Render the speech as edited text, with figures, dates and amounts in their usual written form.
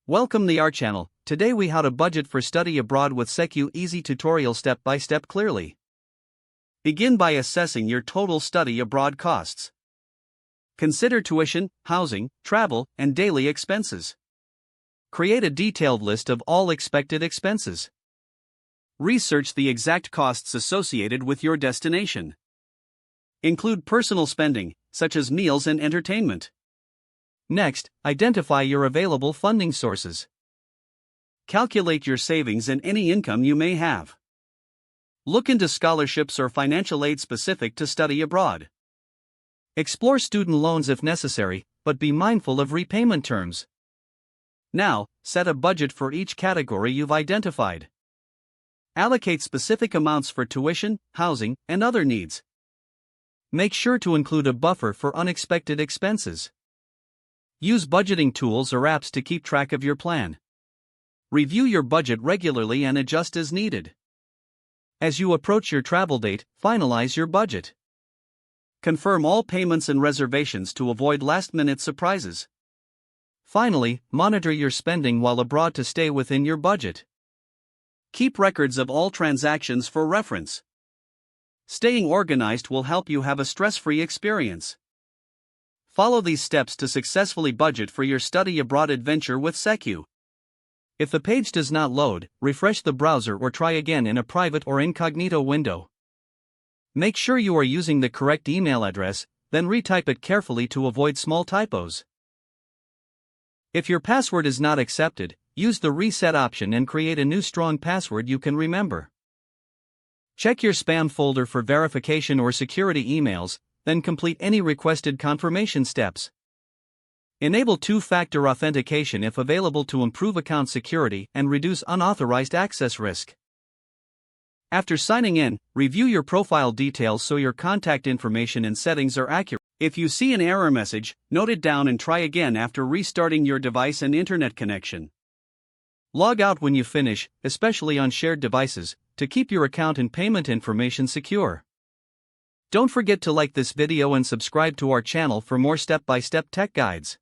Welcome to our channel. Today we how to budget for study abroad with SECU easy tutorial step by step clearly. Begin by assessing your total study abroad costs. Consider tuition, housing, travel, and daily expenses. Create a detailed list of all expected expenses. Research the exact costs associated with your destination. Include personal spending, such as meals and entertainment. Next, identify your available funding sources. Calculate your savings and any income you may have. Look into scholarships or financial aid specific to study abroad. Explore student loans if necessary, but be mindful of repayment terms. Now, set a budget for each category you've identified. Allocate specific amounts for tuition, housing, and other needs. Make sure to include a buffer for unexpected expenses. Use budgeting tools or apps to keep track of your plan. Review your budget regularly and adjust as needed. As you approach your travel date, finalize your budget. Confirm all payments and reservations to avoid last-minute surprises. Finally, monitor your spending while abroad to stay within your budget. Keep records of all transactions for reference. Staying organized will help you have a stress-free experience. Follow these steps to successfully budget for your study abroad adventure with SECU. If the page does not load, refresh the browser or try again in a private or incognito window. Make sure you are using the correct email address, then retype it carefully to avoid small typos. If your password is not accepted, use the reset option and create a new strong password you can remember. Check your spam folder for verification or security emails, then complete any requested confirmation steps. Enable two-factor authentication if available to improve account security and reduce unauthorized access risk. After signing in, review your profile details so your contact information and settings are accurate. If you see an error message, note it down and try again after restarting your device and internet connection. Log out when you finish, especially on shared devices, to keep your account and payment information secure. Don't forget to like this video and subscribe to our channel for more step-by-step tech guides.